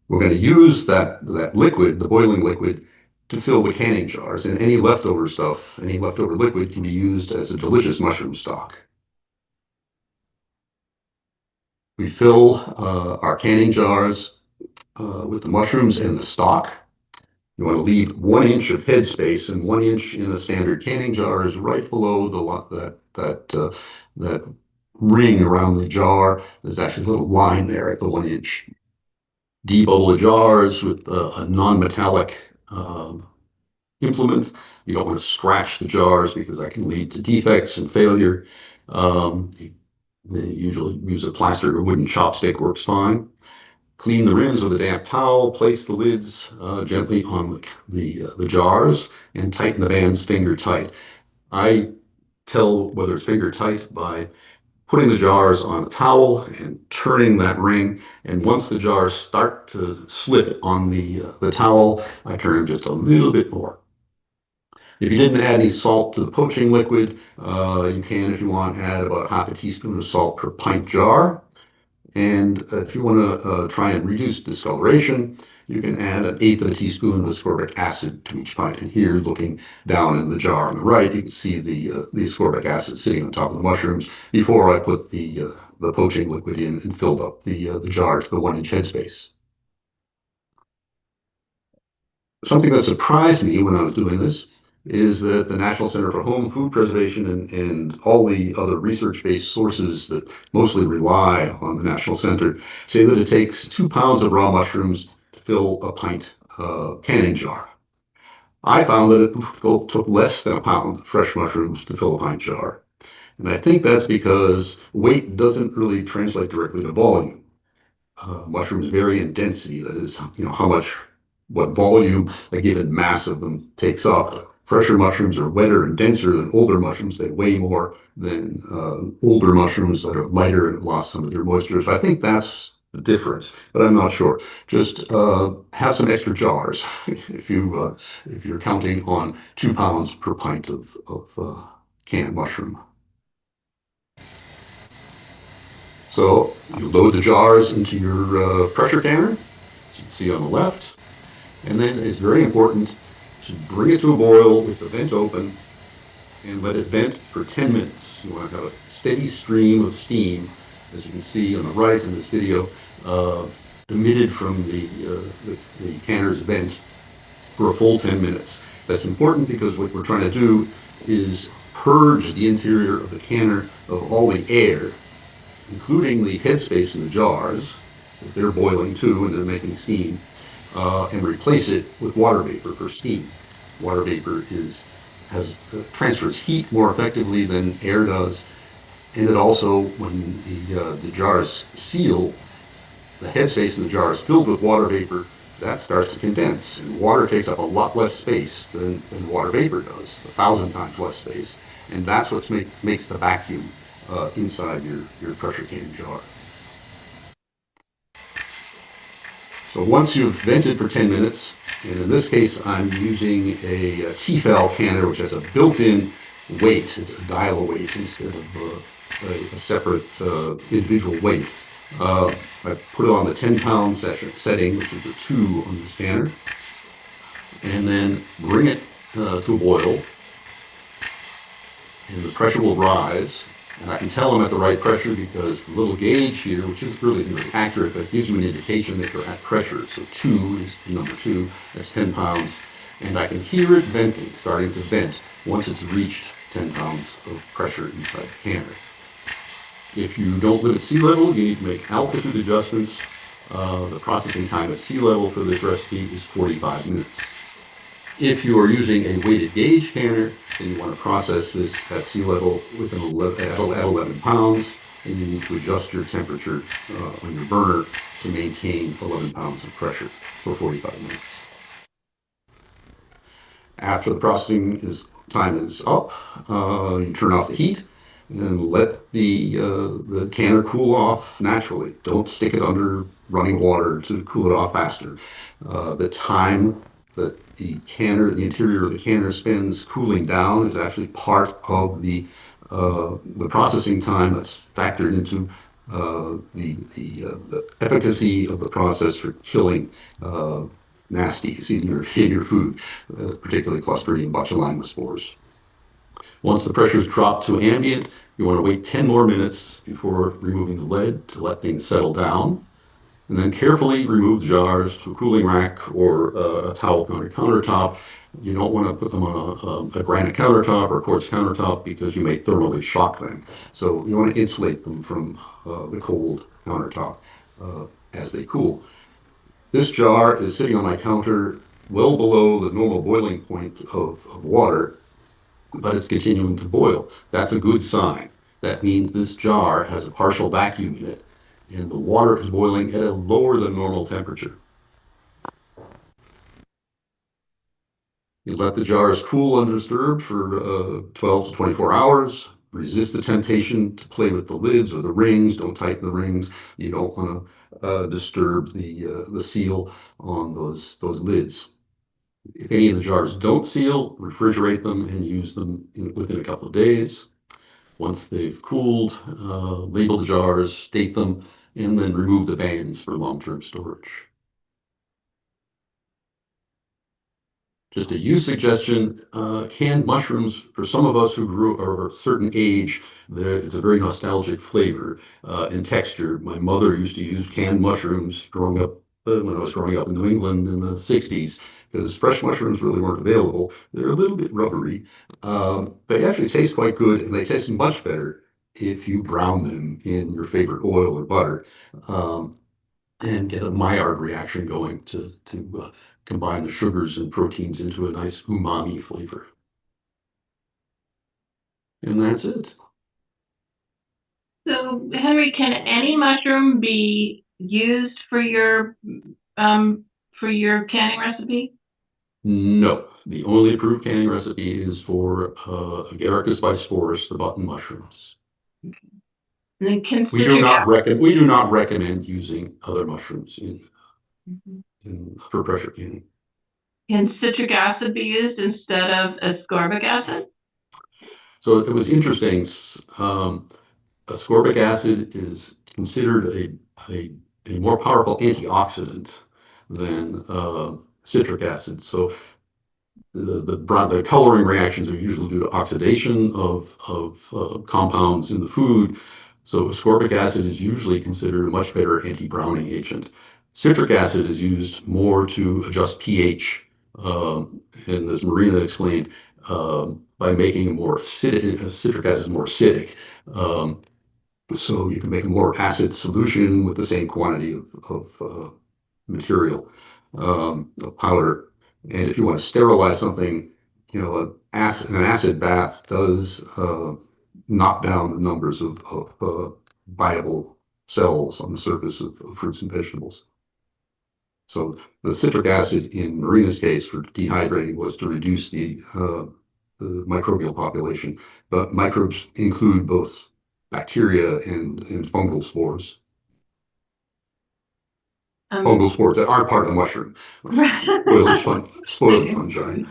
We're going to use that liquid, the boiling liquid, to fill the canning jars, and any leftover stuff, any leftover liquid can be used as a delicious mushroom stock. We fill our canning jars with the mushrooms and the stock. You want to leave 1 inch of headspace, and 1 inch in a standard canning jar is right below that ring around the jar. There's actually a little line there at the 1 inch. debubble jars with a non-metallic implement. You don't want to scratch the jars because that can lead to defects and failure. They usually use a plastic or wooden chopstick, works fine. Clean the rims with a damp towel, place the lids gently on the jars, and tighten the bands finger tight. I tell whether it's finger tight by putting the jars on a towel and turning that ring. And once the jars start to slip on the towel, I turn them just a little bit more. If you didn't add any salt to the poaching liquid, you can, if you want, add about half a teaspoon of salt per pint jar. And if you want to try and reduce discoloration, you can add 1/8 of a teaspoon of ascorbic acid to each pint. And here, looking down in the jar on the right, you can see the ascorbic acid sitting on top of the mushrooms before I put the poaching liquid in and filled up the jar to the 1-inch headspace. Something that surprised me when I was doing this is that the National Center for Home Food Preservation and all the other research-based sources that mostly rely on the National Center say that it takes 2 pounds of raw mushrooms to fill a pint canning jar. I found that it took less than a pound of fresh mushrooms to fill a pint jar. And I think that's because weight doesn't really translate directly to volume. Mushrooms vary in density, that is, what volume a given mass of them takes up. Fresher mushrooms are wetter and denser than older mushrooms. They weigh more than older mushrooms that are lighter and lost some of their moisture. So I think that's the difference, but I'm not sure. Just have some extra jars if you're counting on 2 pounds per pint of canned mushroom. So you load the jars into your pressure canner, as you can see on the left. And then it's very important to bring it to a boil with the vent open and let it vent for 10 minutes. You want to have a steady stream of steam, as you can see on the right in this video, emitted from the canner's vent for a full 10 minutes. That's important because what we're trying to do is purge the interior of the canner of all the air, including the headspace in the jars, as they're boiling too and they're making steam. And replace it with water vapor for steam. Water vapor transfers heat more effectively than air does, and it also, when the jars seal, the headspace in the jar is filled with water vapor. That starts to condense, and water takes up a lot less space than water vapor does, 1,000 times less space, and that's what makes the vacuum inside your pressure canning jar. So once you've vented for 10 minutes, and in this case I'm using a Tefal canner which has a built-in weight, a dial weight instead of a separate individual weight. I put it on the 10-pound setting, which is a 2 on the scanner, and then bring it to a boil, and the pressure will rise. And I can tell I'm at the right pressure because the little gauge here, which isn't really very accurate, but gives you an indication that you're at pressure. So 2 is the number 2, that's 10 pounds. And I can hear it venting, starting to vent once it's reached 10 pounds of pressure inside the canner. If you don't live at sea level, you need to make altitude adjustments. The processing time at sea level for this recipe is 45 minutes. If you are using a weighted gauge canner, then you want to process this at sea level at 11 pounds, and you need to adjust your temperature on your burner to maintain 11 pounds of pressure for 45 minutes. After the processing time is up, you turn off the heat and let the canner cool off naturally. Don't stick it under running water to cool it off faster. The time that the interior of the canner spends cooling down is actually part of the processing time that's factored into the efficacy of the process for killing nasties in your food, particularly Clostridium botulinum spores. Once the pressure is dropped to ambient, you want to wait 10 more minutes before removing the lid to let things settle down. And then carefully remove the jars to a cooling rack or a towel countertop. You don't want to put them on a granite countertop or a quartz countertop because you may thermally shock them. So you want to insulate them from the cold countertop as they cool. This jar is sitting on my counter well below the normal boiling point of water, but it's continuing to boil. That's a good sign. That means this jar has a partial vacuum in it, and the water is boiling at a lower than normal temperature. You let the jars cool undisturbed for 12 to 24 hours. Resist the temptation to play with the lids or the rings. Don't tighten the rings. You don't want to disturb the seal on those lids. If any of the jars don't seal, refrigerate them and use them within a couple of days. Once they've cooled, label the jars, date them, and then remove the bands for long-term storage. Just a use suggestion, canned mushrooms, for some of us who grew or a certain age, it's a very nostalgic flavor and texture. My mother used to use canned mushrooms growing up when I was growing up in New England in the 60s, because fresh mushrooms really weren't available. They're a little bit rubbery. They actually taste quite good, and they taste much better if you brown them in your favorite oil or butter. And get a Maillard reaction going to combine the sugars and proteins into a nice umami flavor. And that's it.
So, Henry, can any mushroom be used for your canning recipe?
No, the only approved canning recipe is for Agaricus bisporus, the button mushrooms.
And then can
We do not recommend using other mushrooms for pressure canning.
Can citric acid be used instead of ascorbic acid?
So it was interesting. Ascorbic acid is considered a more powerful antioxidant than citric acid. So the coloring reactions are usually due to oxidation of compounds in the food. So ascorbic acid is usually considered a much better anti-browning agent. Citric acid is used more to adjust pH, and as Marina explained, by making a more acidic, citric acid more acidic. So you can make a more acid solution with the same quantity of material, of powder. And if you want to sterilize something, an acid bath does knock down the numbers of viable cells on the surface of fruits and vegetables. So the citric acid in Marina's case for dehydrating was to reduce the microbial population, but microbes include both bacteria and fungal spores. Fungal spores that aren't part of the mushroom. Spoilage fungi.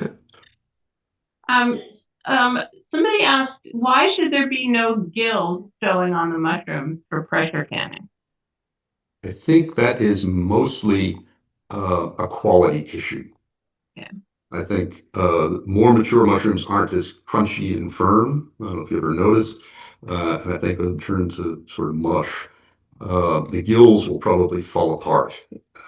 Somebody asked, why should there be no gills showing on the mushroom for pressure canning?
I think that is mostly a quality issue.
Yeah.
I think more mature mushrooms aren't as crunchy and firm. I don't know if you ever noticed. And I think it turns to sort of mush. The gills will probably fall apart.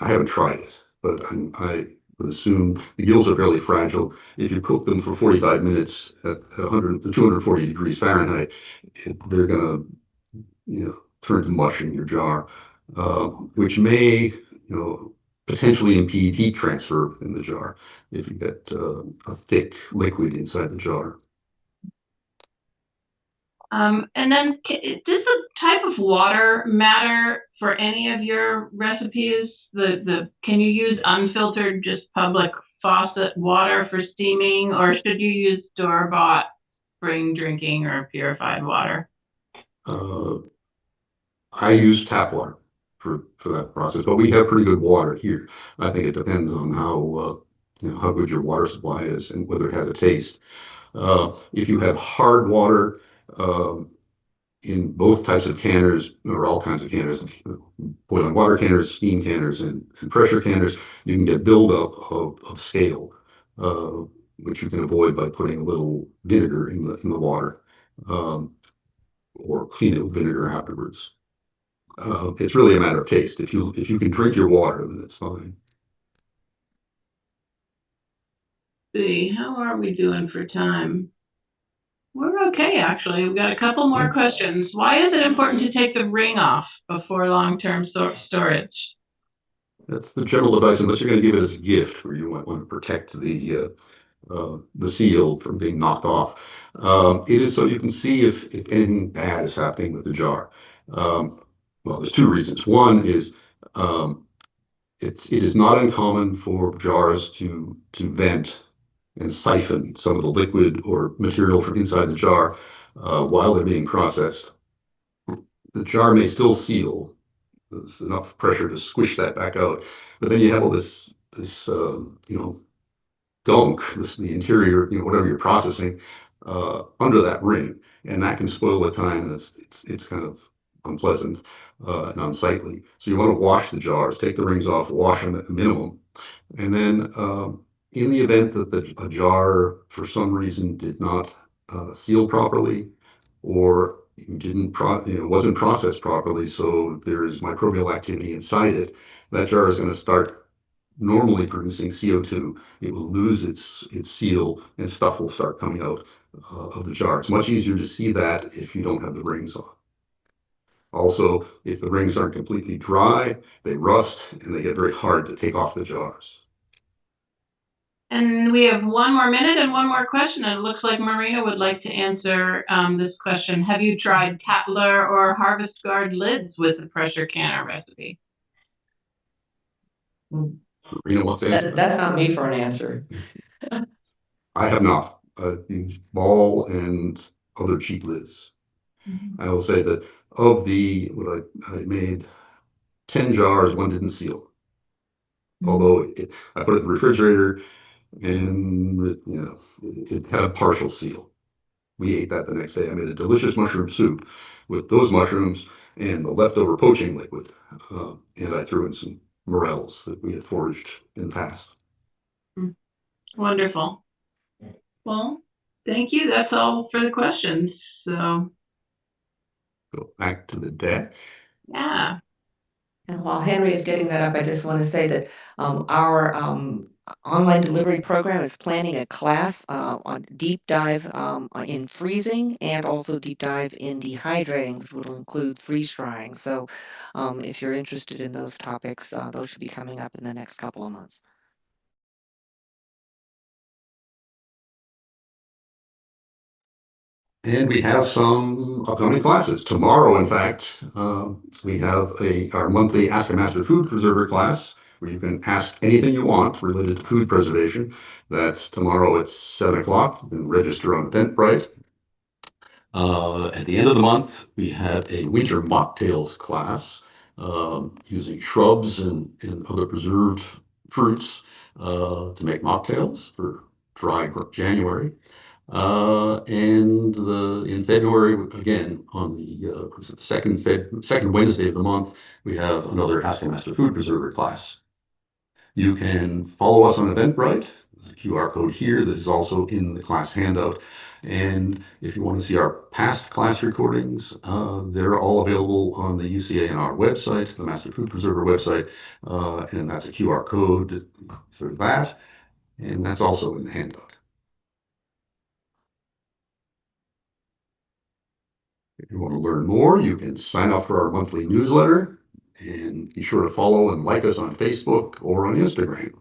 I haven't tried it, but I would assume the gills are fairly fragile. If you cook them for 45 minutes at 240 degrees Fahrenheit, they're going to turn to mush in your jar, which may potentially impede heat transfer in the jar if you get a thick liquid inside the jar.
And then, does the type of water matter for any of your recipes? Can you use unfiltered, just public faucet water for steaming, or should you use store-bought spring drinking or purified water?
I use tap water for that process, but we have pretty good water here. I think it depends on how good your water supply is and whether it has a taste. If you have hard water, in both types of canners, or all kinds of canners, boiling water canners, steam canners, and pressure canners, you can get buildup of scale, which you can avoid by putting a little vinegar in the water, or clean it with vinegar afterwards. It's really a matter of taste. If you can drink your water, then it's fine.
Let's see, how are we doing for time? We're okay, actually. We've got a couple more questions. Why is it important to take the ring off before long-term storage?
That's the general advice, unless you're going to give it as a gift, where you might want to protect the seal from being knocked off. It is so you can see if anything bad is happening with the jar. Well, there's two reasons. One is um, it is not uncommon for jars to vent and siphon some of the liquid or material from inside the jar while they're being processed. The jar may still seal. There's enough pressure to squish that back out, but then you have all this gunk, the interior, whatever you're processing, under that ring, and that can spoil the time. And it's kind of unpleasant and unsightly. So you want to wash the jars, take the rings off, wash them at a minimum, and then in the event that a jar for some reason did not seal properly, or wasn't processed properly, so there's microbial activity inside it, that jar is going to start normally producing CO2. It will lose its seal, and stuff will start coming out of the jar. It's much easier to see that if you don't have the rings on. Also, if the rings aren't completely dry, they rust and they get very hard to take off the jars.
And we have one more minute and one more question. And it looks like Marina would like to answer this question. Have you tried Tatler or Harvest Guard lids with the pressure canner recipe?
Marina wants to answer that.
That's not me for an answer.
I have not. I've used ball and other cheap lids. I will say that of what I made 10 jars, one didn't seal. Although I put it in the refrigerator and it had a partial seal. We ate that the next day. I made a delicious mushroom soup with those mushrooms and the leftover poaching liquid. And I threw in some morels that we had foraged in the past.
Wonderful. Well, thank you. That's all for the questions. So,
Go back to the deck.
yeah.
And while Henry is getting that up, I just want to say that our online delivery program is planning a class on deep dive in freezing and also deep dive in dehydrating, which will include freeze drying. So if you're interested in those topics, those should be coming up in the next couple of months.
And we have some upcoming classes. Tomorrow, in fact, we have our monthly Ask a Master Food Preserver class, where you can ask anything you want related to food preservation. That's tomorrow at 7 o'clock. You can register on Eventbrite. At the end of the month, we have a winter mocktails class using shrubs and other preserved fruits to make mocktails for dry January. And in February, again, on the second Wednesday of the month, we have another Ask a Master Food Preserver class. You can follow us on Eventbrite. There's a QR code here. This is also in the class handout. And if you want to see our past class recordings, they're all available on the UCA&R website, the Master Food Preserver website, and that's a QR code for that. And that's also in the handout. If you want to learn more, you can sign up for our monthly newsletter and be sure to follow and like us on Facebook or on Instagram.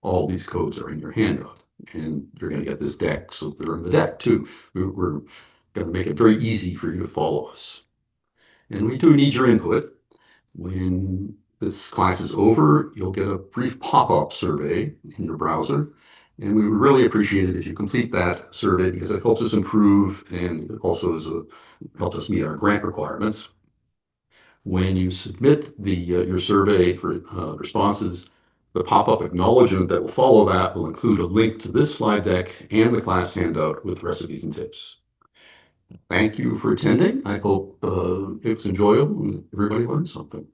All these codes are in your handout, and you're going to get this deck, so they're in the deck too. We're going to make it very easy for you to follow us. And we do need your input. When this class is over, you'll get a brief pop-up survey in your browser. And we would really appreciate it if you complete that survey, because it helps us improve and it also helps us meet our grant requirements. When you submit your survey for responses, the pop-up acknowledgement that will follow that will include a link to this slide deck and the class handout with recipes and tips. Thank you for attending. I hope it was enjoyable and everybody learned something.